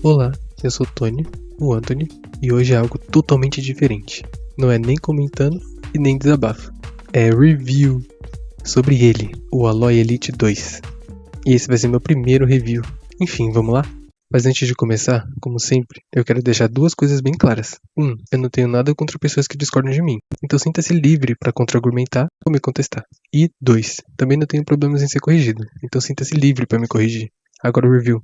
Olá, eu sou o Tony, o Anthony, e hoje é algo totalmente diferente. Não é nem comentando e nem desabafo. É review sobre ele, o Alloy Elite 2. E esse vai ser meu primeiro review. Enfim, vamos lá? Mas antes de começar, como sempre, eu quero deixar duas coisas bem claras. Eu não tenho nada contra pessoas que discordam de mim, então sinta-se livre para contra-argumentar ou me contestar. E 2, também não tenho problemas em ser corrigido, então sinta-se livre para me corrigir. Agora o review.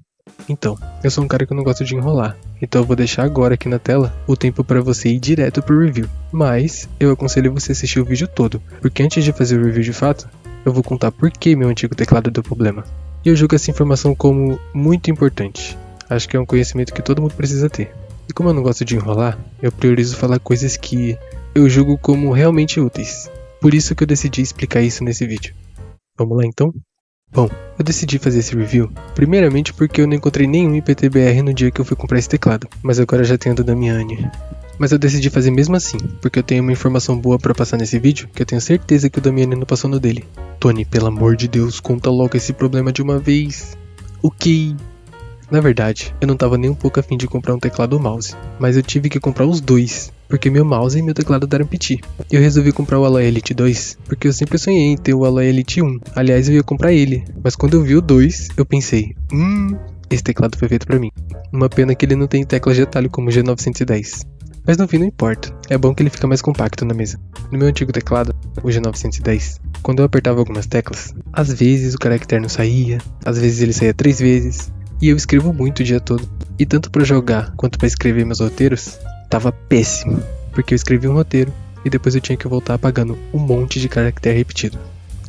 Então, eu sou um cara que não gosta de enrolar, então eu vou deixar agora aqui na tela o tempo para você ir direto pro review. Mas, eu aconselho você a assistir o vídeo todo, porque antes de fazer o review de fato, eu vou contar por que meu antigo teclado deu problema. E eu julgo essa informação como muito importante. Acho que é um conhecimento que todo mundo precisa ter. E como eu não gosto de enrolar, eu priorizo falar coisas que eu julgo como realmente úteis. Por isso que eu decidi explicar isso nesse vídeo. Vamos lá então? Bom, eu decidi fazer esse review, primeiramente porque eu não encontrei nenhum IPTBR no dia que eu fui comprar esse teclado, mas agora já tem a do Damiani. Mas eu decidi fazer mesmo assim, porque eu tenho uma informação boa pra passar nesse vídeo, que eu tenho certeza que o Damiani não passou no dele. Tony, pelo amor de Deus, conta logo esse problema de uma vez. Ok. Na verdade, eu não tava nem um pouco afim de comprar um teclado ou mouse, mas eu tive que comprar os dois, porque meu mouse e meu teclado deram piti. Eu resolvi comprar o Alloy Elite 2, porque eu sempre sonhei em ter o Alloy Elite 1. Aliás, eu ia comprar ele, mas quando eu vi o 2, eu pensei, esse teclado foi feito pra mim. Uma pena que ele não tem teclas de atalho como o G910. Mas no fim não importa, é bom que ele fica mais compacto na mesa. No meu antigo teclado, o G910, quando eu apertava algumas teclas, às vezes o caractere não saía, às vezes ele saía 3 vezes, e eu escrevo muito o dia todo. E tanto pra jogar quanto pra escrever meus roteiros, tava péssimo, porque eu escrevi um roteiro e depois eu tinha que voltar apagando um monte de caractere repetido.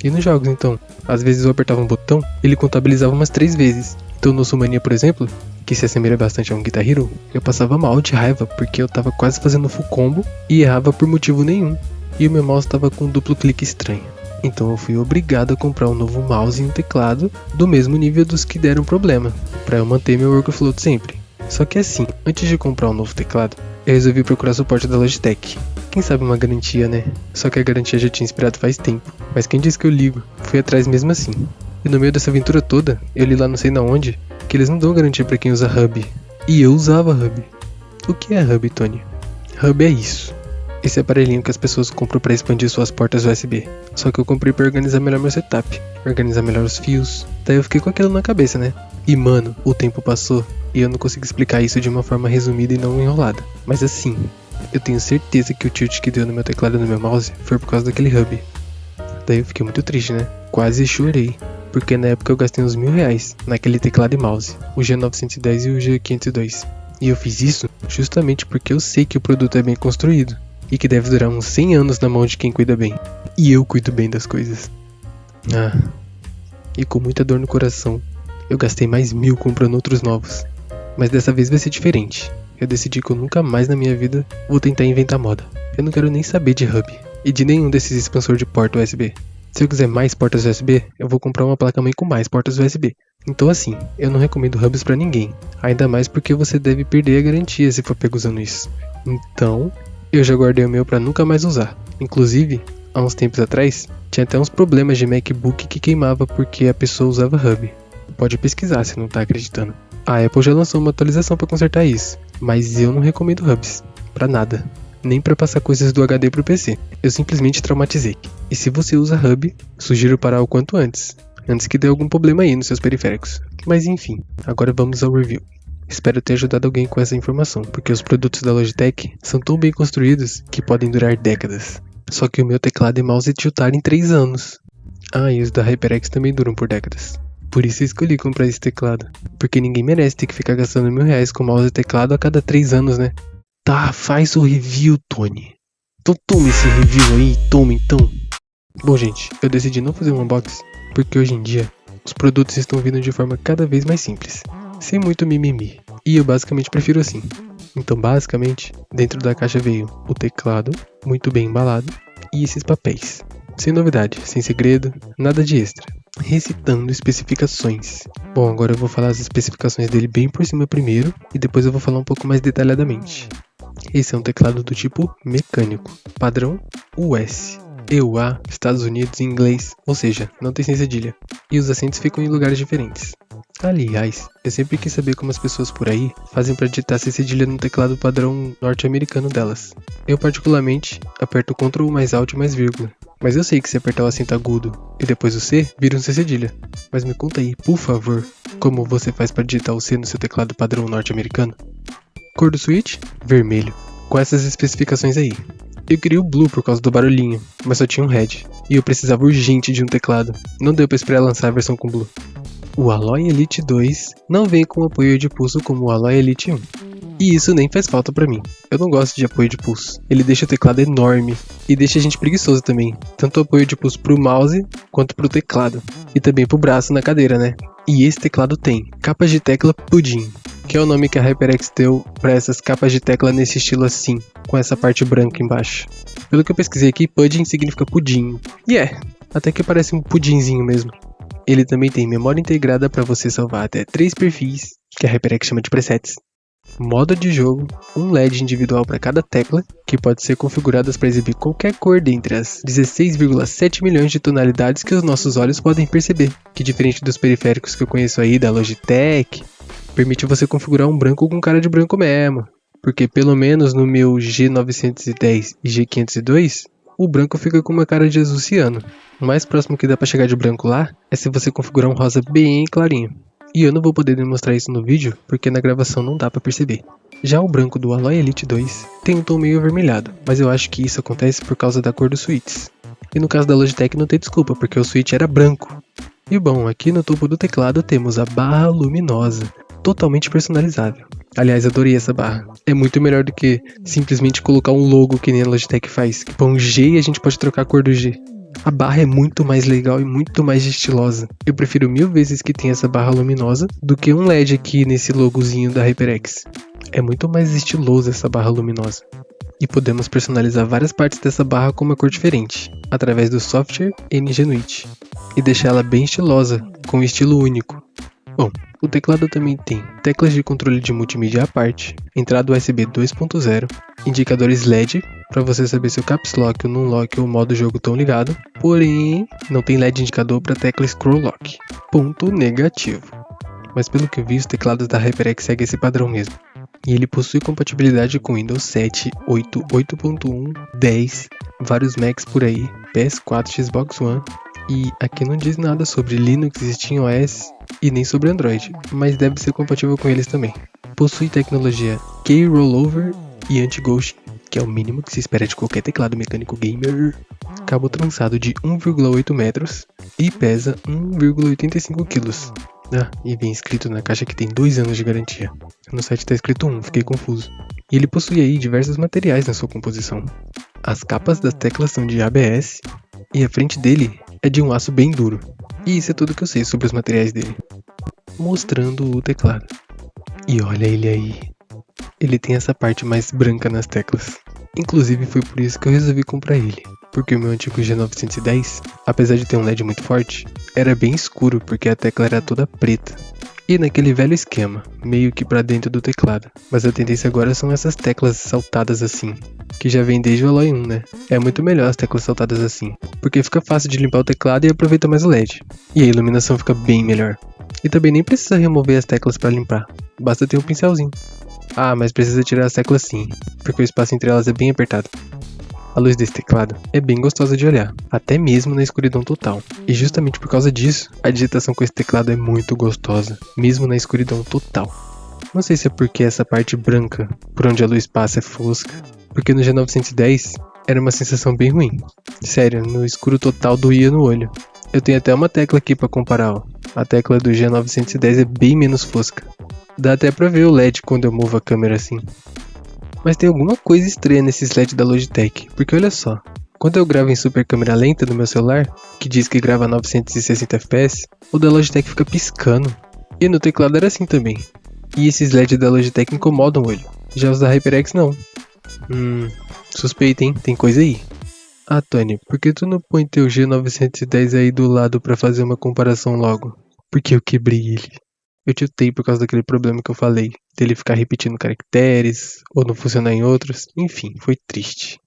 E nos jogos então, às vezes eu apertava um botão e ele contabilizava umas 3 vezes. Então no Sumania, por exemplo, que se assemelha bastante a um Guitar Hero, eu passava mal de raiva porque eu tava quase fazendo full combo e errava por motivo nenhum. E o meu mouse tava com um duplo clique estranho. Então eu fui obrigado a comprar um novo mouse e um teclado do mesmo nível dos que deram problema, pra eu manter meu workflow de sempre. Só que assim, antes de comprar um novo teclado, eu resolvi procurar suporte da Logitech. Quem sabe uma garantia, né? Só que a garantia já tinha expirado faz tempo. Mas quem disse que eu ligo? Fui atrás mesmo assim. E no meio dessa aventura toda, eu li lá não sei na onde, que eles não dão garantia pra quem usa hub. E eu usava hub. O que é hub, Tony? Hub é isso. Esse aparelhinho que as pessoas compram pra expandir suas portas USB. Só que eu comprei pra organizar melhor meu setup, organizar melhor os fios. Daí eu fiquei com aquilo na cabeça, né? E mano, o tempo passou e eu não consigo explicar isso de uma forma resumida e não enrolada. Mas assim, eu tenho certeza que o tilt que deu no meu teclado e no meu mouse foi por causa daquele hub. Daí eu fiquei muito triste, né? Quase chorei. Porque na época eu gastei uns R$1.000 naquele teclado e mouse, o G910 e o G502. E eu fiz isso justamente porque eu sei que o produto é bem construído e que deve durar uns 100 anos na mão de quem cuida bem. E eu cuido bem das coisas. E com muita dor no coração, eu gastei mais 1.000 comprando outros novos. Mas dessa vez vai ser diferente. Eu decidi que eu nunca mais na minha vida vou tentar inventar moda. Eu não quero nem saber de hub e de nenhum desses expansores de porta USB. Se eu quiser mais portas USB, eu vou comprar uma placa-mãe com mais portas USB. Então assim, eu não recomendo hubs pra ninguém. Ainda mais porque você deve perder a garantia se for pego usando isso. Então, eu já guardei o meu pra nunca mais usar. Inclusive, há uns tempos atrás, tinha até uns problemas de MacBook que queimava porque a pessoa usava hub. Pode pesquisar se não tá acreditando. A Apple já lançou uma atualização pra consertar isso, mas eu não recomendo hubs. Pra nada. Nem pra passar coisas do HD pro PC. Eu simplesmente traumatizei. E se você usa hub, sugiro parar o quanto antes que dê algum problema aí nos seus periféricos. Mas enfim, agora vamos ao review. Espero ter ajudado alguém com essa informação, porque os produtos da Logitech são tão bem construídos que podem durar décadas. Só que o meu teclado e mouse tiltaram em 3 anos. E os da HyperX também duram por décadas. Por isso eu escolhi comprar esse teclado, porque ninguém merece ter que ficar gastando R$1.000 com mouse e teclado a cada 3 anos, né? Tá, faz o review, Tony. Então toma esse review aí, toma então. Bom gente, eu decidi não fazer um unboxing, porque hoje em dia, os produtos estão vindo de forma cada vez mais simples, sem muito mimimi, e eu basicamente prefiro assim. Então basicamente, dentro da caixa veio o teclado, muito bem embalado, e esses papéis. Sem novidade, sem segredo, nada de extra. Recitando especificações. Bom, agora eu vou falar as especificações dele bem por cima primeiro, e depois eu vou falar um pouco mais detalhadamente. Esse é um teclado do tipo mecânico, padrão US. EUA, Estados Unidos em inglês, ou seja, não tem sem cedilha. E os acentos ficam em lugares diferentes. Aliás, eu sempre quis saber como as pessoas por aí fazem para digitar sem cedilha no teclado padrão norte-americano delas. Eu particularmente aperto o Ctrl mais Alt mais vírgula, mas eu sei que se apertar o acento agudo e depois o C, vira um sem cedilha. Mas me conta aí, por favor, como você faz para digitar o C no seu teclado padrão norte-americano? Cor do switch? Vermelho. Com essas especificações aí. Eu queria o blue por causa do barulhinho, mas só tinha um red, e eu precisava urgente de um teclado. Não deu para esperar lançar a versão com blue. O Alloy Elite 2 não vem com apoio de pulso como o Alloy Elite 1. E isso nem faz falta pra mim. Eu não gosto de apoio de pulso. Ele deixa o teclado enorme e deixa a gente preguiçoso também. Tanto o apoio de pulso pro mouse quanto pro teclado. E também pro braço na cadeira, né? E esse teclado tem capas de tecla pudim, que é o nome que a HyperX deu para essas capas de tecla nesse estilo assim, com essa parte branca embaixo. Pelo que eu pesquisei aqui, pudding significa pudim. E até que parece um pudinzinho mesmo. Ele também tem memória integrada para você salvar até 3 perfis, que a HyperX chama de presets. Modo de jogo, um LED individual para cada tecla, que pode ser configuradas para exibir qualquer cor dentre as 16,7 milhões de tonalidades que os nossos olhos podem perceber, que diferente dos periféricos que eu conheço aí da Logitech, permite você configurar um branco com cara de branco mesmo, porque pelo menos no meu G910 e G502, o branco fica com uma cara de azul ciano. O mais próximo que dá para chegar de branco lá é se você configurar um rosa bem clarinho. E eu não vou poder demonstrar isso no vídeo porque na gravação não dá para perceber. Já o branco do Alloy Elite 2 tem um tom meio avermelhado, mas eu acho que isso acontece por causa da cor dos switches. E no caso da Logitech não tem desculpa, porque o switch era branco. E bom, aqui no topo do teclado temos a barra luminosa, totalmente personalizável. Aliás, adorei essa barra. É muito melhor do que simplesmente colocar um logo que nem a Logitech faz, que põe um G e a gente pode trocar a cor do G. A barra é muito mais legal e muito mais estilosa. Eu prefiro 1000 vezes que tenha essa barra luminosa do que um LED aqui nesse logozinho da HyperX. É muito mais estiloso essa barra luminosa. E podemos personalizar várias partes dessa barra com uma cor diferente, através do software NGNuit, e deixar ela bem estilosa, com um estilo único. Bom, o teclado também tem teclas de controle de multimídia à parte, entrada USB 2.0, indicadores LED para você saber se o Caps Lock, o Nunlock ou o modo jogo estão ligados, porém não tem LED indicador para a tecla Scroll Lock. Ponto negativo. Mas pelo que eu vi, os teclados da HyperX seguem esse padrão mesmo. E ele possui compatibilidade com Windows 7, 8, 8.1, 10, vários Macs por aí, PS4, Xbox One, e aqui não diz nada sobre Linux, SteamOS e nem sobre Android, mas deve ser compatível com eles também. Possui tecnologia K-Rollover e Anti-Ghosting, que é o mínimo que se espera de qualquer teclado mecânico gamer. Cabo trançado de 1,8 metros e pesa 1,85 kg. E vem escrito na caixa que tem 2 anos de garantia. No site está escrito 1, fiquei confuso. E ele possui aí diversos materiais na sua composição. As capas das teclas são de ABS e a frente dele é de um aço bem duro. E isso é tudo que eu sei sobre os materiais dele. Mostrando o teclado. E olha ele aí. Ele tem essa parte mais branca nas teclas. Inclusive foi por isso que eu resolvi comprar ele. Porque o meu antigo G910, apesar de ter um LED muito forte, era bem escuro porque a tecla era toda preta. E naquele velho esquema, meio que pra dentro do teclado. Mas a tendência agora são essas teclas saltadas assim, que já vem desde o Alloy 1, né? É muito melhor as teclas saltadas assim, porque fica fácil de limpar o teclado e aproveita mais o LED. E a iluminação fica bem melhor. E também nem precisa remover as teclas para limpar, basta ter um pincelzinho. Mas precisa tirar as teclas sim, porque o espaço entre elas é bem apertado. A luz desse teclado é bem gostosa de olhar, até mesmo na escuridão total. E justamente por causa disso, a digitação com esse teclado é muito gostosa, mesmo na escuridão total. Não sei se é porque essa parte branca, por onde a luz passa, é fosca, porque no G910 era uma sensação bem ruim. Sério, no escuro total doía no olho. Eu tenho até uma tecla aqui para comparar, ó. A tecla do G910 é bem menos fosca. Dá até pra ver o LED quando eu movo a câmera assim. Mas tem alguma coisa estranha nesses LED da Logitech, porque olha só, quando eu gravo em super câmera lenta no meu celular, que diz que grava 960 fps, o da Logitech fica piscando. E no teclado era assim também. E esses LED da Logitech incomodam o olho, já os da HyperX não. Suspeita, hein? Tem coisa aí. Tony, por que tu não põe teu G910 aí do lado pra fazer uma comparação logo? Porque eu quebrei ele. Eu tiltei por causa daquele problema que eu falei, dele ficar repetindo caracteres, ou não funcionar em outros, enfim, foi triste.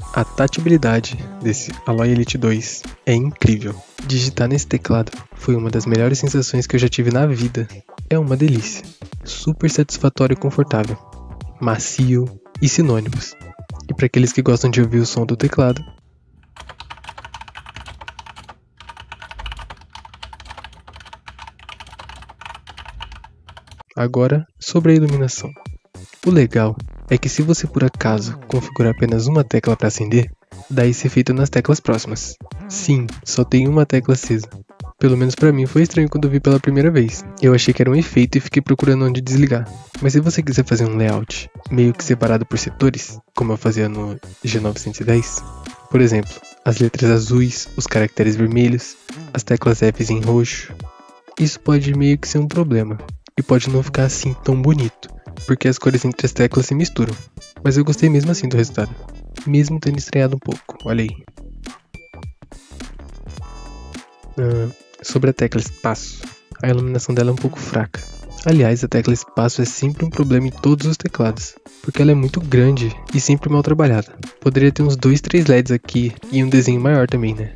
A tatilidade desse Alloy Elite 2 é incrível. Digitar nesse teclado foi uma das melhores sensações que eu já tive na vida. É uma delícia. Super satisfatório e confortável. Macio e sinônimos. E para aqueles que gostam de ouvir o som do teclado, agora, sobre a iluminação. O legal é que se você por acaso configurar apenas uma tecla para acender, dá esse efeito nas teclas próximas. Sim, só tem uma tecla acesa. Pelo menos para mim foi estranho quando vi pela primeira vez. Eu achei que era um efeito e fiquei procurando onde desligar. Mas se você quiser fazer um layout meio que separado por setores, como eu fazia no G910, por exemplo, as letras azuis, os caracteres vermelhos, as teclas Fs em roxo, isso pode meio que ser um problema. E pode não ficar assim tão bonito, porque as cores entre as teclas se misturam. Mas eu gostei mesmo assim do resultado, mesmo tendo estranhado um pouco, olha aí. Sobre a tecla espaço, a iluminação dela é um pouco fraca. Aliás, a tecla espaço é sempre um problema em todos os teclados, porque ela é muito grande e sempre mal trabalhada. Poderia ter uns 2-3 LEDs aqui e um desenho maior também, né?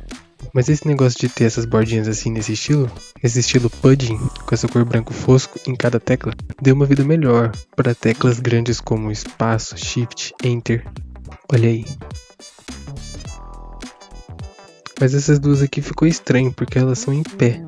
Mas esse negócio de ter essas bordinhas assim nesse estilo pudding, com essa cor branco fosco em cada tecla, deu uma vida melhor para teclas grandes como espaço, shift, enter. Olha aí. Mas essas duas aqui ficou estranho porque elas são em pé.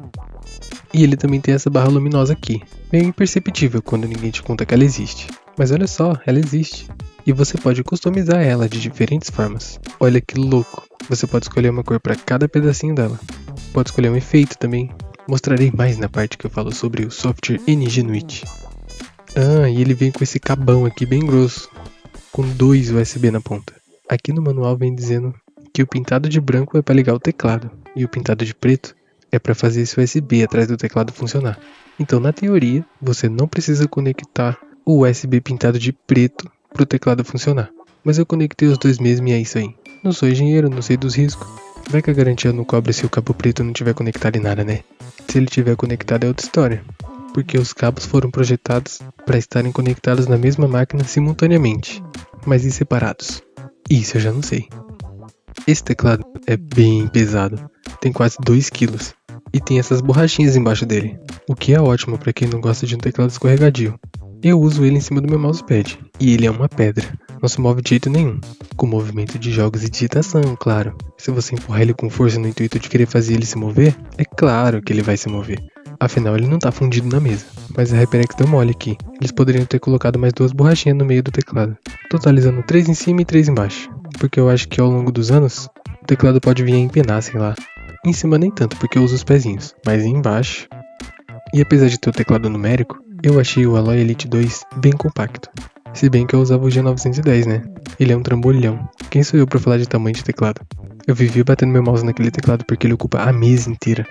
E ele também tem essa barra luminosa aqui, meio imperceptível quando ninguém te conta que ela existe. Mas olha só, ela existe. E você pode customizar ela de diferentes formas. Olha que louco! Você pode escolher uma cor para cada pedacinho dela. Pode escolher um efeito também. Mostrarei mais na parte que eu falo sobre o software NGNuit. E ele vem com esse cabão aqui bem grosso, com 2 USB na ponta. Aqui no manual vem dizendo que o pintado de branco é para ligar o teclado e o pintado de preto é para fazer esse USB atrás do teclado funcionar. Então, na teoria, você não precisa conectar o USB pintado de preto para o teclado funcionar. Mas eu conectei os dois mesmo e é isso aí. Não sou engenheiro, não sei dos riscos. Vai que a garantia não cobre se o cabo preto não tiver conectado em nada, né? Se ele tiver conectado é outra história, porque os cabos foram projetados para estarem conectados na mesma máquina simultaneamente, mas em separados. Isso eu já não sei. Esse teclado é bem pesado, tem quase 2 kg e tem essas borrachinhas embaixo dele, o que é ótimo para quem não gosta de um teclado escorregadio. Eu uso ele em cima do meu mousepad, e ele é uma pedra, não se move de jeito nenhum, com movimento de jogos e digitação, claro. Se você empurrar ele com força no intuito de querer fazer ele se mover, é claro que ele vai se mover. Afinal, ele não tá fundido na mesa. Mas a HyperX deu mole aqui, eles poderiam ter colocado mais 2 borrachinhas no meio do teclado, totalizando 3 em cima e 3 embaixo, porque eu acho que ao longo dos anos, o teclado pode vir a empenar, sei lá. Em cima nem tanto, porque eu uso os pezinhos, mas embaixo. E apesar de ter o teclado numérico, eu achei o Alloy Elite 2 bem compacto. Se bem que eu usava o G910, né? Ele é um trambolhão. Quem sou eu pra falar de tamanho de teclado? Eu vivia batendo meu mouse naquele teclado porque ele ocupa a mesa inteira.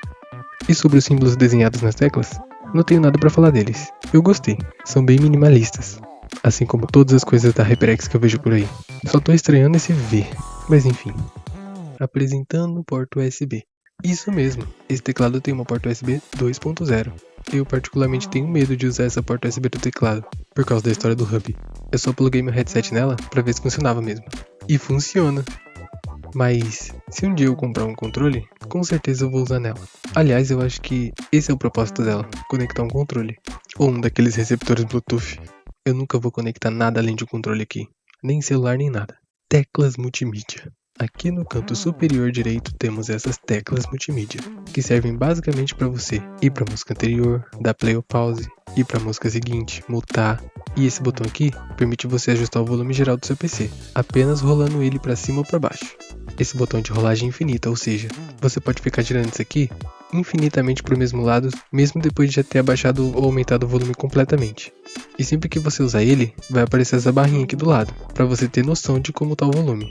E sobre os símbolos desenhados nas teclas, não tenho nada pra falar deles. Eu gostei, são bem minimalistas. Assim como todas as coisas da HyperX que eu vejo por aí. Só tô estranhando esse V, mas enfim. Apresentando o porto USB. Isso mesmo, esse teclado tem uma porta USB 2.0. Eu particularmente tenho medo de usar essa porta USB do teclado, por causa da história do hub. Eu só pluguei meu headset nela pra ver se funcionava mesmo. E funciona! Mas, se um dia eu comprar um controle, com certeza eu vou usar nela. Aliás, eu acho que esse é o propósito dela, conectar um controle. Ou um daqueles receptores Bluetooth. Eu nunca vou conectar nada além de um controle aqui. Nem celular, nem nada. Teclas multimídia. Aqui no canto superior direito temos essas teclas multimídia, que servem basicamente para você ir para a música anterior, dar play ou pause, ir para a música seguinte, mutar. E esse botão aqui permite você ajustar o volume geral do seu PC, apenas rolando ele para cima ou para baixo. Esse botão de rolagem infinita, ou seja, você pode ficar girando isso aqui infinitamente para o mesmo lado, mesmo depois de já ter abaixado ou aumentado o volume completamente. E sempre que você usar ele, vai aparecer essa barrinha aqui do lado, para você ter noção de como está o volume.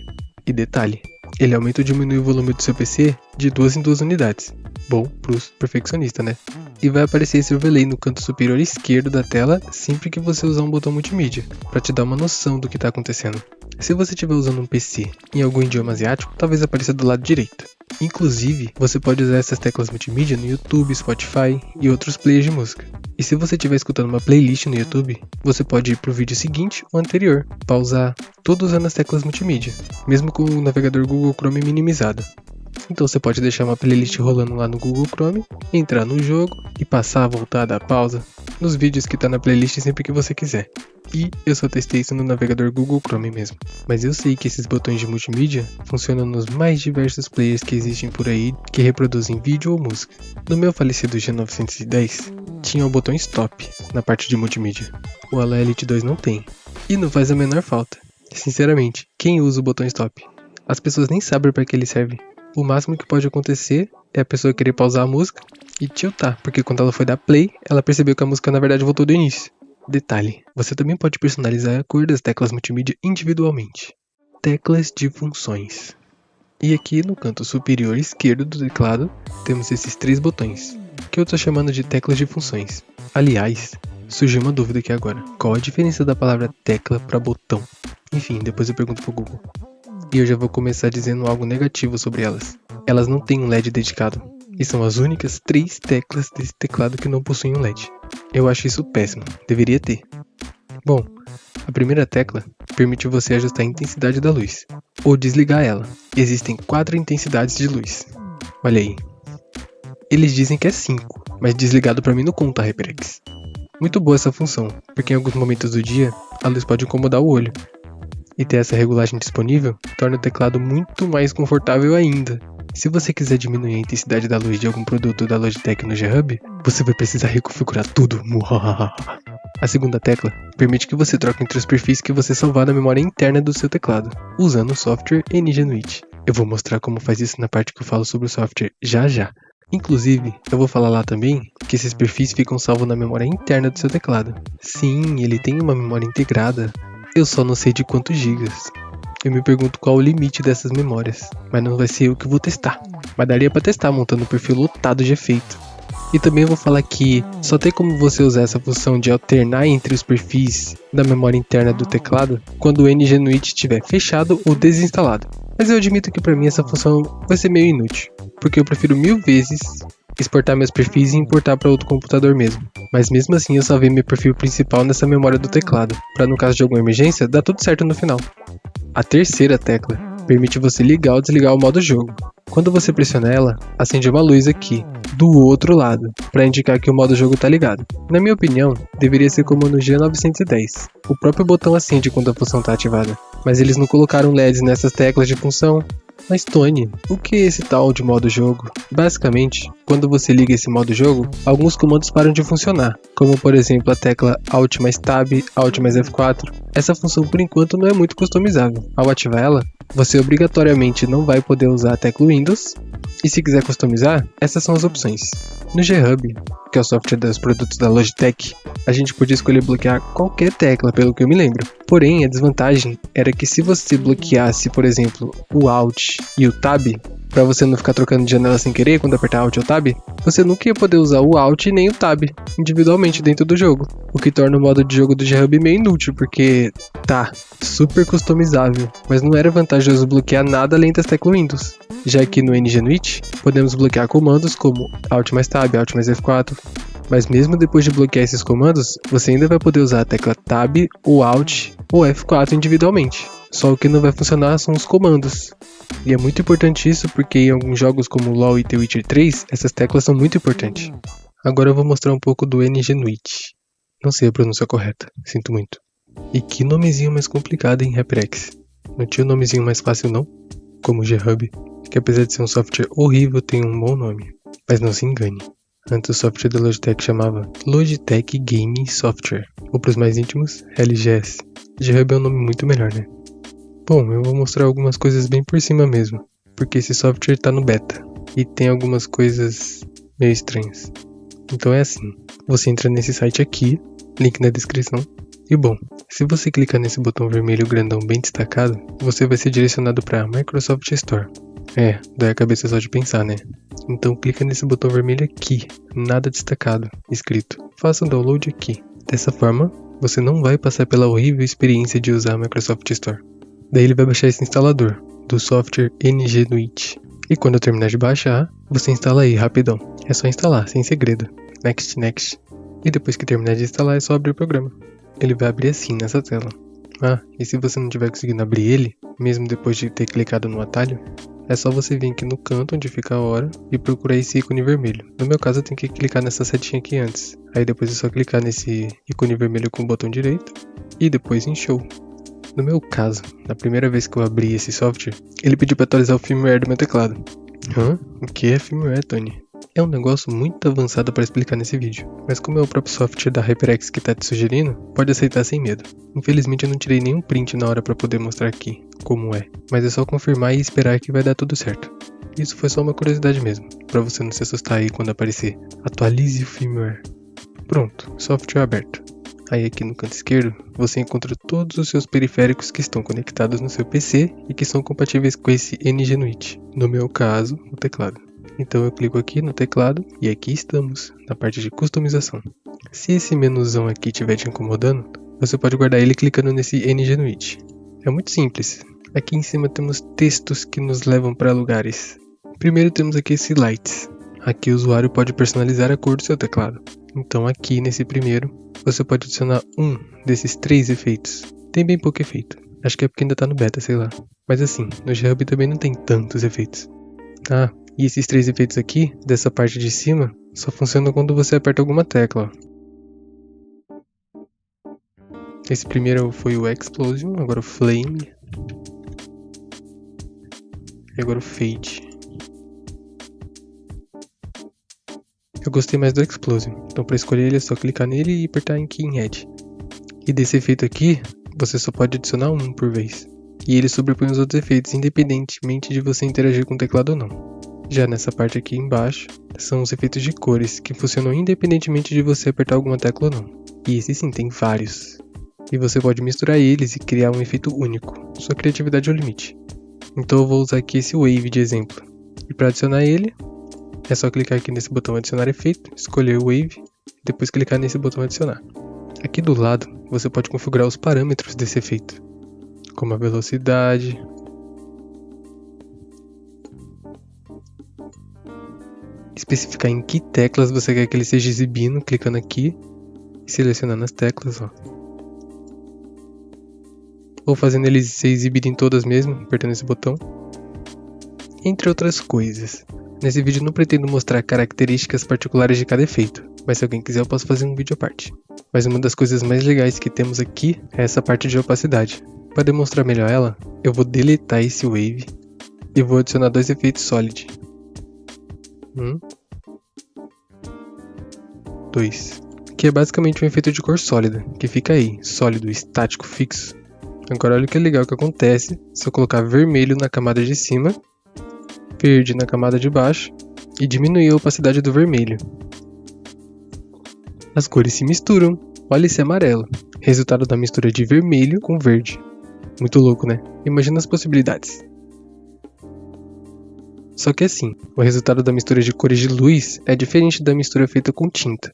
E detalhe, ele aumenta ou diminui o volume do seu PC de 2 em 2 unidades. Bom pros perfeccionistas, né? E vai aparecer esse overlay no canto superior esquerdo da tela sempre que você usar um botão multimídia, para te dar uma noção do que está acontecendo. Se você estiver usando um PC em algum idioma asiático, talvez apareça do lado direito. Inclusive, você pode usar essas teclas multimídia no YouTube, Spotify e outros players de música. E se você estiver escutando uma playlist no YouTube, você pode ir para o vídeo seguinte ou anterior, pausar, tudo usando as teclas multimídia, mesmo com o navegador Google Chrome minimizado. Então você pode deixar uma playlist rolando lá no Google Chrome, entrar no jogo e passar, voltar, dar pausa nos vídeos que tá na playlist sempre que você quiser. E eu só testei isso no navegador Google Chrome mesmo. Mas eu sei que esses botões de multimídia funcionam nos mais diversos players que existem por aí que reproduzem vídeo ou música. No meu falecido G910 tinha o botão Stop na parte de multimídia. O Aloy Elite 2 não tem. E não faz a menor falta. Sinceramente, quem usa o botão Stop? As pessoas nem sabem para que ele serve. O máximo que pode acontecer é a pessoa querer pausar a música e tiltar, porque quando ela foi dar play, ela percebeu que a música na verdade voltou do início. Detalhe, você também pode personalizar a cor das teclas multimídia individualmente. Teclas de funções. E aqui no canto superior esquerdo do teclado, temos esses 3 botões, que eu estou chamando de teclas de funções. Aliás, surgiu uma dúvida aqui agora. Qual a diferença da palavra tecla para botão? Enfim, depois eu pergunto pro Google. E eu já vou começar dizendo algo negativo sobre elas. Elas não têm um LED dedicado. E são as únicas 3 teclas desse teclado que não possuem um LED. Eu acho isso péssimo. Deveria ter. Bom, a primeira tecla permite você ajustar a intensidade da luz. Ou desligar ela. Existem 4 intensidades de luz. Olha aí. Eles dizem que é 5, mas desligado pra mim não conta, HyperX. Muito boa essa função, porque em alguns momentos do dia, a luz pode incomodar o olho. E ter essa regulagem disponível torna o teclado muito mais confortável ainda. Se você quiser diminuir a intensidade da luz de algum produto da Logitech no G-Hub, você vai precisar reconfigurar tudo. A segunda tecla permite que você troque entre os perfis que você salvar na memória interna do seu teclado, usando o software NGNwitch. Eu vou mostrar como faz isso na parte que eu falo sobre o software já já. Inclusive, eu vou falar lá também que esses perfis ficam salvos na memória interna do seu teclado. Sim, ele tem uma memória integrada. Eu só não sei de quantos gigas. Eu me pergunto qual o limite dessas memórias, mas não vai ser eu que vou testar. Mas daria pra testar montando um perfil lotado de efeito. E também vou falar que só tem como você usar essa função de alternar entre os perfis da memória interna do teclado quando o NGNwitch estiver fechado ou desinstalado. Mas eu admito que pra mim essa função vai ser meio inútil, porque eu prefiro 1000 vezes exportar meus perfis e importar para outro computador mesmo. Mas mesmo assim eu salvei meu perfil principal nessa memória do teclado, para no caso de alguma emergência, dar tudo certo no final. A terceira tecla permite você ligar ou desligar o modo jogo. Quando você pressiona ela, acende uma luz aqui, do outro lado, para indicar que o modo jogo está ligado. Na minha opinião, deveria ser como no G910. O próprio botão acende quando a função está ativada, mas eles não colocaram LEDs nessas teclas de função. Mas Tony, o que é esse tal de modo jogo? Basicamente, quando você liga esse modo jogo, alguns comandos param de funcionar, como por exemplo a tecla Alt mais Tab, Alt mais F4. Essa função por enquanto não é muito customizável. Ao ativar ela, você obrigatoriamente não vai poder usar a tecla Windows, e se quiser customizar, essas são as opções. No G-Hub, que é o software dos produtos da Logitech, a gente podia escolher bloquear qualquer tecla, pelo que eu me lembro. Porém, a desvantagem era que se você bloqueasse, por exemplo, o Alt e o Tab, para você não ficar trocando de janela sem querer quando apertar Alt ou Tab, você nunca ia poder usar o Alt nem o Tab individualmente dentro do jogo, o que torna o modo de jogo do G-Hub meio inútil, porque tá super customizável, mas não era vantajoso bloquear nada além das teclas Windows, já que no NGNwitch podemos bloquear comandos como Alt mais Tab, Alt mais F4, mas mesmo depois de bloquear esses comandos, você ainda vai poder usar a tecla Tab ou Alt ou F4 individualmente. Só o que não vai funcionar são os comandos. E é muito importante isso porque em alguns jogos como LoL e The Witcher 3, essas teclas são muito importantes. Agora eu vou mostrar um pouco do NGNwitch. Não sei a pronúncia correta, sinto muito. E que nomezinho mais complicado, hein, HyperX? Não tinha um nomezinho mais fácil não? Como o G-Hub, que apesar de ser um software horrível tem um bom nome. Mas não se engane. Antes o software da Logitech chamava Logitech Game Software, ou para os mais íntimos, LGS. G-Hub é um nome muito melhor, né? Bom, eu vou mostrar algumas coisas bem por cima mesmo, porque esse software está no beta, e tem algumas coisas meio estranhas. Então é assim, você entra nesse site aqui, link na descrição, e bom, se você clicar nesse botão vermelho grandão bem destacado, você vai ser direcionado para a Microsoft Store. Dói a cabeça só de pensar, né? Então clica nesse botão vermelho aqui, nada destacado, escrito faça o download aqui. Dessa forma, você não vai passar pela horrível experiência de usar a Microsoft Store. Daí ele vai baixar esse instalador, do software NGNuit. E quando eu terminar de baixar, você instala aí rapidão. É só instalar, sem segredo. Next, next. E depois que terminar de instalar, é só abrir o programa. Ele vai abrir assim, nessa tela. Ah, e se você não estiver conseguindo abrir ele, mesmo depois de ter clicado no atalho, é só você vir aqui no canto onde fica a hora e procurar esse ícone vermelho. No meu caso eu tenho que clicar nessa setinha aqui antes. Aí depois é só clicar nesse ícone vermelho com o botão direito e depois em show. No meu caso, na primeira vez que eu abri esse software, ele pediu para atualizar o firmware do meu teclado. O que é firmware, Tony? É um negócio muito avançado para explicar nesse vídeo, mas como é o próprio software da HyperX que está te sugerindo, pode aceitar sem medo. Infelizmente eu não tirei nenhum print na hora para poder mostrar aqui como é, mas é só confirmar e esperar que vai dar tudo certo. Isso foi só uma curiosidade mesmo, para você não se assustar aí quando aparecer atualize o firmware. Pronto, software aberto. Aí aqui no canto esquerdo, você encontra todos os seus periféricos que estão conectados no seu PC e que são compatíveis com esse NGNuit. No meu caso, o teclado. Então eu clico aqui no teclado e aqui estamos, na parte de customização. Se esse menuzão aqui estiver te incomodando, você pode guardar ele clicando nesse NGNuit. É muito simples. Aqui em cima temos textos que nos levam para lugares. Primeiro temos aqui esse lights. Aqui o usuário pode personalizar a cor do seu teclado. Então aqui nesse primeiro, você pode adicionar um desses 3 efeitos. Tem bem pouco efeito. Acho que é porque ainda está no beta, sei lá. Mas assim, no GHub também não tem tantos efeitos. E esses 3 efeitos aqui, dessa parte de cima, só funcionam quando você aperta alguma tecla. Esse primeiro foi o Explosion, agora o Flame. E agora o Fade. Eu gostei mais do Explosion, então para escolher ele é só clicar nele e apertar em Key in Head. E desse efeito aqui, você só pode adicionar um por vez. E ele sobrepõe os outros efeitos, independentemente de você interagir com o teclado ou não. Já nessa parte aqui embaixo, são os efeitos de cores, que funcionam independentemente de você apertar alguma tecla ou não. E esse sim, tem vários. E você pode misturar eles e criar um efeito único. Sua criatividade é o limite. Então eu vou usar aqui esse Wave de exemplo. E para adicionar ele, é só clicar aqui nesse botão adicionar efeito, escolher o Wave, e depois clicar nesse botão adicionar. Aqui do lado, você pode configurar os parâmetros desse efeito, como a velocidade, especificar em que teclas você quer que ele seja exibindo, clicando aqui e selecionando as teclas, ou fazendo ele ser exibido em todas mesmo, apertando esse botão, entre outras coisas. Nesse vídeo não pretendo mostrar características particulares de cada efeito, mas se alguém quiser eu posso fazer um vídeo à parte. Mas uma das coisas mais legais que temos aqui é essa parte de opacidade. Para demonstrar melhor ela, eu vou deletar esse Wave e vou adicionar 2 efeitos Solid. 2. Que é basicamente um efeito de cor sólida, que fica aí, sólido, estático, fixo. Agora olha o que é legal que acontece se eu colocar vermelho na camada de cima, verde na camada de baixo e diminuir a opacidade do vermelho. As cores se misturam, olha esse amarelo, resultado da mistura de vermelho com verde. Muito louco, né? Imagina as possibilidades. Só que assim, o resultado da mistura de cores de luz é diferente da mistura feita com tinta.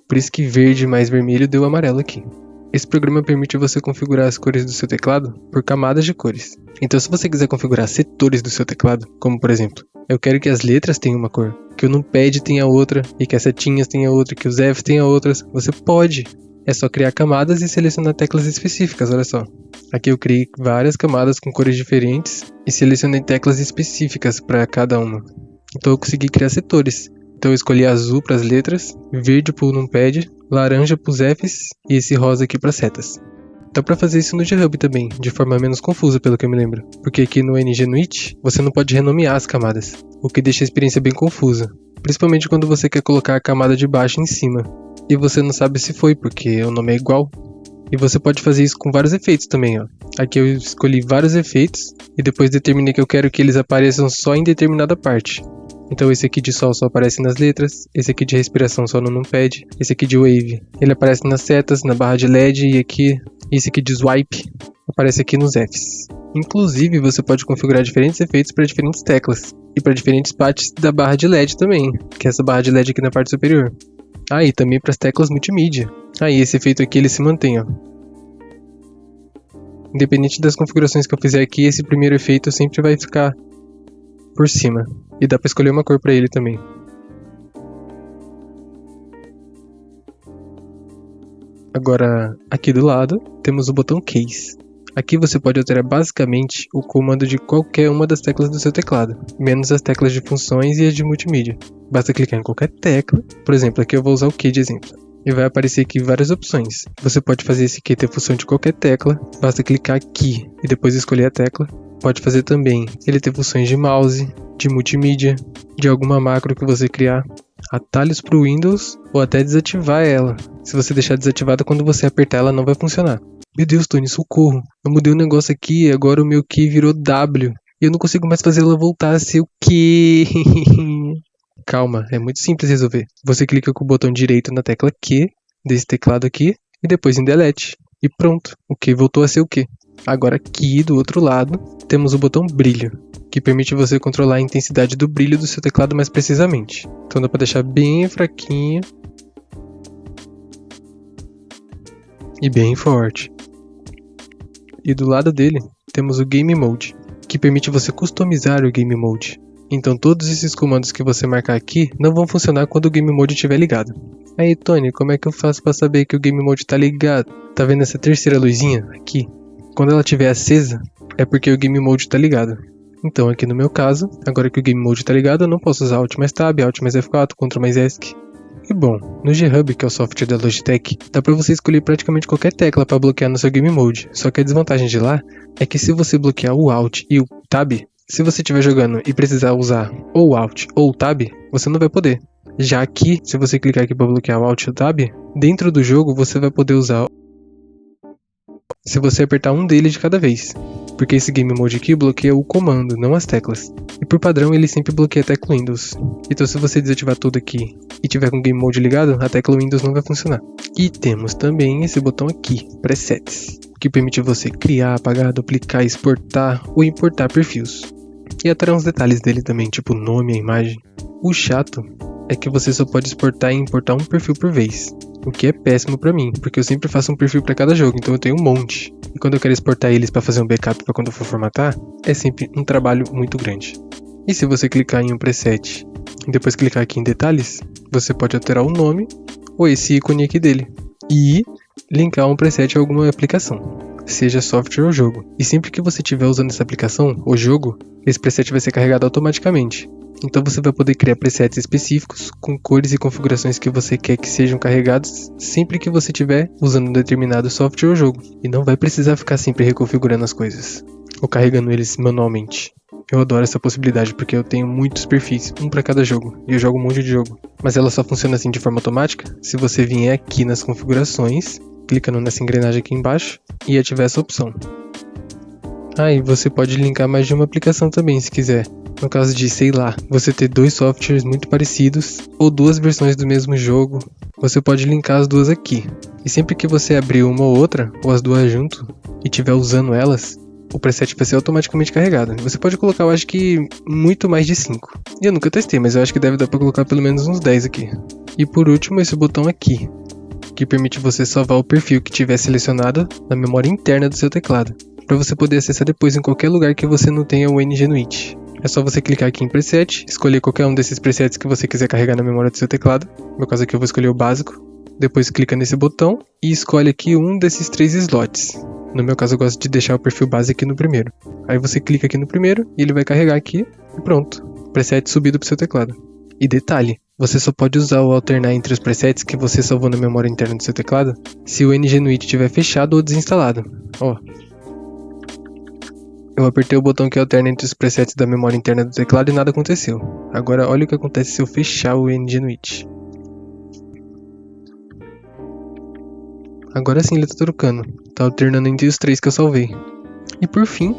Por isso que verde mais vermelho deu amarelo aqui. Esse programa permite você configurar as cores do seu teclado por camadas de cores. Então se você quiser configurar setores do seu teclado, como por exemplo, eu quero que as letras tenham uma cor, que o numpad tenha outra, e que as setinhas tenham outra, que os Fs tenham outras, você pode. É só criar camadas e selecionar teclas específicas, olha só. Aqui eu criei várias camadas com cores diferentes e selecionei teclas específicas para cada uma. Então eu consegui criar setores. Então eu escolhi azul para as letras, verde para o numpad, laranja para os Fs e esse rosa aqui para setas. Dá para fazer isso no GHub também, de forma menos confusa pelo que eu me lembro. Porque aqui no NGNuit você não pode renomear as camadas, o que deixa a experiência bem confusa. Principalmente quando você quer colocar a camada de baixo em cima. E você não sabe se foi, porque o nome é igual. E você pode fazer isso com vários efeitos também, Aqui eu escolhi vários efeitos e depois determinei que eu quero que eles apareçam só em determinada parte. Então esse aqui de sol só aparece nas letras, esse aqui de respiração só no numpad, esse aqui de wave, ele aparece nas setas, na barra de LED e aqui, esse aqui de swipe, aparece aqui nos Fs. Inclusive você pode configurar diferentes efeitos para diferentes teclas. e para diferentes partes da barra de LED também, que é essa barra de LED aqui na parte superior. E também para as teclas multimídia. E esse efeito aqui ele se mantém, ó. Independente das configurações que eu fizer aqui, esse primeiro efeito sempre vai ficar por cima. E dá para escolher uma cor para ele também. Agora, aqui do lado, temos o botão Case. Aqui você pode alterar basicamente o comando de qualquer uma das teclas do seu teclado, menos as teclas de funções e as de multimídia. Basta clicar em qualquer tecla, por exemplo, aqui eu vou usar o Q de exemplo, e vai aparecer aqui várias opções. Você pode fazer esse Q ter função de qualquer tecla, basta clicar aqui e depois escolher a tecla. Pode fazer também ele ter funções de mouse, de multimídia, de alguma macro que você criar, atalhos para o Windows ou até desativar ela. Se você deixar desativada, quando você apertar ela não vai funcionar. Meu Deus, Tony, socorro. Eu mudei um negócio aqui e agora o meu Q virou W. E eu não consigo mais fazer ela voltar a ser o Q. Calma, é muito simples resolver. Você clica com o botão direito na tecla Q desse teclado aqui e depois em Delete. E pronto, o Q voltou a ser o Q. Agora aqui do outro lado temos o botão Brilho, que permite você controlar a intensidade do brilho do seu teclado mais precisamente. Então dá para deixar bem fraquinho e bem forte. E do lado dele temos o Game Mode, que permite você customizar o Game Mode. Então todos esses comandos que você marcar aqui não vão funcionar quando o Game Mode estiver ligado. Aí Tony, como é que eu faço para saber que o Game Mode está ligado? Tá vendo essa terceira luzinha aqui? Quando ela estiver acesa, é porque o Game Mode está ligado. Então aqui no meu caso, agora que o Game Mode está ligado, eu não posso usar Alt mais Tab, Alt mais F4, Ctrl mais ESC. E bom, no G-Hub, que é o software da Logitech, dá pra você escolher praticamente qualquer tecla para bloquear no seu Game Mode. Só que a desvantagem de lá é que se você bloquear o Alt e o Tab, se você estiver jogando e precisar usar ou o Alt ou o Tab, você não vai poder. Já aqui, se você clicar aqui para bloquear o Alt e o Tab, dentro do jogo você vai poder usar se você apertar um deles de cada vez. Porque esse Game Mode aqui bloqueia o comando, não as teclas. E por padrão ele sempre bloqueia a tecla Windows. Então se você desativar tudo aqui e tiver com o Game Mode ligado, a tecla Windows não vai funcionar. E temos também esse botão aqui, Presets, que permite você criar, apagar, duplicar, exportar ou importar perfis. E até uns detalhes dele também, tipo o nome, a imagem. O chato é que você só pode exportar e importar um perfil por vez. O que é péssimo pra mim, porque eu sempre faço um perfil pra cada jogo, então eu tenho um monte. E quando eu quero exportar eles pra fazer um backup pra quando eu for formatar, é sempre um trabalho muito grande. E se você clicar em um preset e depois clicar aqui em detalhes, você pode alterar o nome ou esse ícone aqui dele. E linkar um preset a alguma aplicação, seja software ou jogo. E sempre que você estiver usando essa aplicação ou jogo, esse preset vai ser carregado automaticamente. Então você vai poder criar presets específicos com cores e configurações que você quer que sejam carregados sempre que você estiver usando um determinado software ou jogo. E não vai precisar ficar sempre reconfigurando as coisas ou carregando eles manualmente. Eu adoro essa possibilidade porque eu tenho muitos perfis, um para cada jogo, e eu jogo um monte de jogo. Mas ela só funciona assim de forma automática se você vier aqui nas configurações, clicando nessa engrenagem aqui embaixo e ativar essa opção. E você pode linkar mais de uma aplicação também se quiser. No caso de, sei lá, você ter dois softwares muito parecidos ou duas versões do mesmo jogo, você pode linkar as duas aqui. E sempre que você abrir uma ou outra, ou as duas junto, e estiver usando elas, o preset vai ser automaticamente carregado. Você pode colocar, eu acho que, muito mais de 5. E eu nunca testei, mas eu acho que deve dar pra colocar pelo menos uns 10 aqui. E por último, esse botão aqui, que permite você salvar o perfil que tiver selecionado na memória interna do seu teclado, para você poder acessar depois em qualquer lugar que você não tenha o NGNuit. É só você clicar aqui em preset, escolher qualquer um desses presets que você quiser carregar na memória do seu teclado. No meu caso aqui eu vou escolher o básico. Depois clica nesse botão e escolhe aqui um desses 3 slots. No meu caso eu gosto de deixar o perfil base aqui no primeiro. Aí você clica aqui no primeiro e ele vai carregar aqui e pronto. Preset subido para o seu teclado. E detalhe, você só pode usar ou alternar entre os presets que você salvou na memória interna do seu teclado se o NGNuit estiver fechado ou desinstalado. Eu apertei o botão que alterna entre os presets da memória interna do teclado e nada aconteceu. Agora olha o que acontece se eu fechar o NGNuit. Agora sim ele está trocando. Tá alternando entre os 3 que eu salvei. E por fim,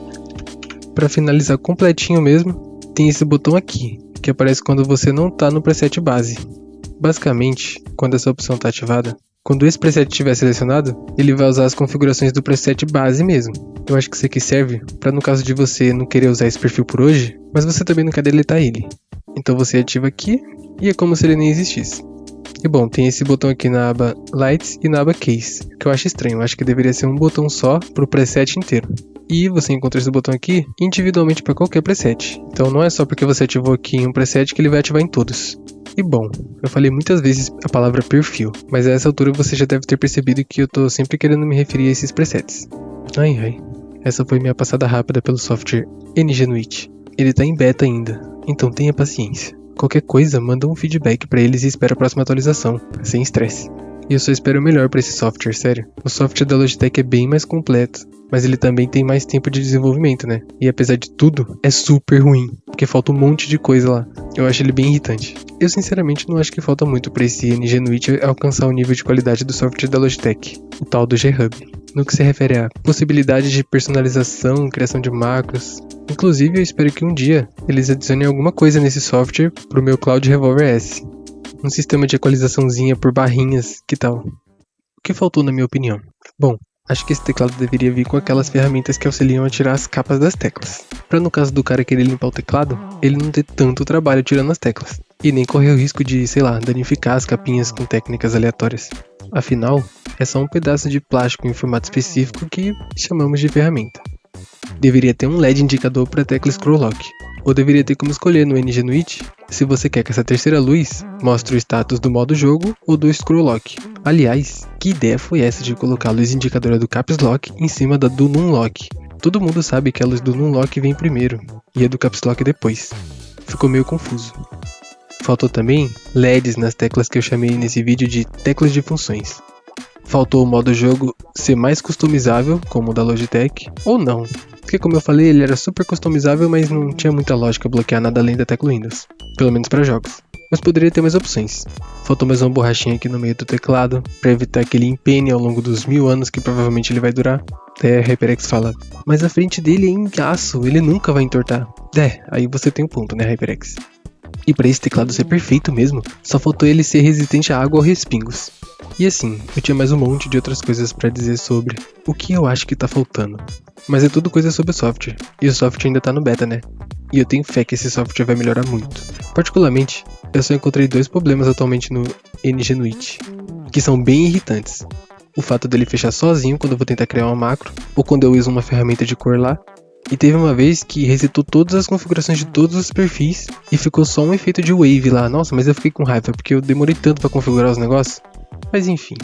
para finalizar completinho mesmo, tem esse botão aqui, que aparece quando você não está no preset base. Basicamente, quando essa opção está ativada, quando esse preset estiver selecionado, ele vai usar as configurações do preset base mesmo. Eu acho que isso aqui serve para no caso de você não querer usar esse perfil por hoje, mas você também não quer deletar ele. Então você ativa aqui e é como se ele nem existisse. E bom, tem esse botão aqui na aba Lights e na aba Case, que eu acho estranho, eu acho que deveria ser um botão só pro preset inteiro. E você encontra esse botão aqui individualmente para qualquer preset. Então não é só porque você ativou aqui em um preset que ele vai ativar em todos. E bom, eu falei muitas vezes a palavra perfil, mas a essa altura você já deve ter percebido que eu tô sempre querendo me referir a esses presets. Ai, essa foi minha passada rápida pelo software NGNuit. Ele tá em beta ainda, então tenha paciência. Qualquer coisa, manda um feedback pra eles e espera a próxima atualização, sem estresse. E eu só espero o melhor pra esse software, sério. O software da Logitech é bem mais completo, mas ele também tem mais tempo de desenvolvimento, né? E apesar de tudo, é super ruim, porque falta um monte de coisa lá. Eu acho ele bem irritante. Eu sinceramente não acho que falta muito pra esse NGNuit alcançar o nível de qualidade do software da Logitech, o tal do G-Hub. No que se refere à possibilidade de personalização, criação de macros. Inclusive, eu espero que um dia eles adicionem alguma coisa nesse software pro meu Cloud Revolver S. Um sistema de equalizaçãozinha por barrinhas, que tal? O que faltou na minha opinião? Bom, acho que esse teclado deveria vir com aquelas ferramentas que auxiliam a tirar as capas das teclas. Pra no caso do cara querer limpar o teclado, ele não ter tanto trabalho tirando as teclas. E nem correr o risco de, sei lá, danificar as capinhas com técnicas aleatórias. Afinal, é só um pedaço de plástico em formato específico que chamamos de ferramenta. Deveria ter um LED indicador para a tecla Scroll Lock, ou deveria ter como escolher no NGNuit se você quer que essa terceira luz mostre o status do modo jogo ou do Scroll Lock. Aliás, que ideia foi essa de colocar a luz indicadora do Caps Lock em cima da do Numlock? Todo mundo sabe que a luz do Numlock vem primeiro e a do Caps Lock depois. Ficou meio confuso. Faltou também LEDs nas teclas que eu chamei nesse vídeo de teclas de funções. Faltou o modo jogo ser mais customizável, como o da Logitech, ou não. Porque como eu falei, ele era super customizável, mas não tinha muita lógica bloquear nada além da tecla Windows. Pelo menos para jogos. Mas poderia ter mais opções. Faltou mais uma borrachinha aqui no meio do teclado, para evitar que ele empene ao longo dos 1000 anos que provavelmente ele vai durar. Até a HyperX fala, mas a frente dele é em aço, ele nunca vai entortar. Aí você tem um ponto, né, HyperX? E para esse teclado ser perfeito mesmo, só faltou ele ser resistente à água ou respingos. E assim, eu tinha mais um monte de outras coisas para dizer sobre o que eu acho que tá faltando. Mas é tudo coisa sobre o software, e o software ainda tá no beta, né? E eu tenho fé que esse software vai melhorar muito. Particularmente, eu só encontrei 2 problemas atualmente no NGNuit, que são bem irritantes. O fato dele fechar sozinho quando eu vou tentar criar uma macro, ou quando eu uso uma ferramenta de cor lá. E teve uma vez que resetou todas as configurações de todos os perfis e ficou só um efeito de wave lá. Nossa, mas eu fiquei com raiva porque eu demorei tanto para configurar os negócios. Mas enfim,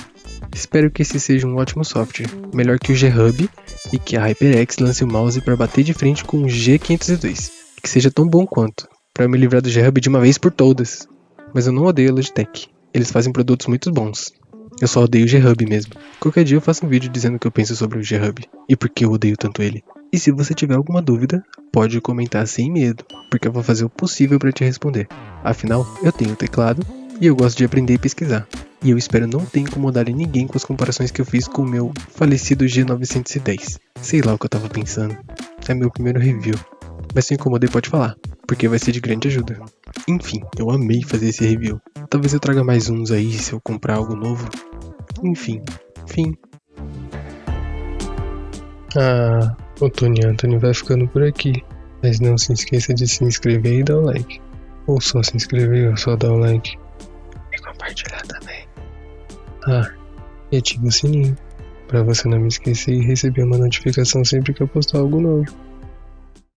espero que esse seja um ótimo software, melhor que o G-Hub e que a HyperX lance o mouse para bater de frente com o G502, que seja tão bom quanto, para me livrar do G-Hub de uma vez por todas. Mas eu não odeio a Logitech, eles fazem produtos muito bons. Eu só odeio o G-Hub mesmo. Qualquer dia eu faço um vídeo dizendo o que eu penso sobre o G-Hub e por que eu odeio tanto ele. E se você tiver alguma dúvida, pode comentar sem medo, porque eu vou fazer o possível para te responder. Afinal, eu tenho teclado e eu gosto de aprender e pesquisar. E eu espero não ter incomodado ninguém com as comparações que eu fiz com o meu falecido G910. Sei lá o que eu tava pensando. É meu primeiro review. Mas se incomodei, pode falar, porque vai ser de grande ajuda. Enfim, eu amei fazer esse review. Talvez eu traga mais uns aí se eu comprar algo novo. Enfim, fim. O Tony Anthony vai ficando por aqui. Mas não se esqueça de se inscrever e dar o like. Ou só se inscrever ou só dar o like. E compartilhar também. E ativa o sininho, pra você não me esquecer e receber uma notificação sempre que eu postar algo novo.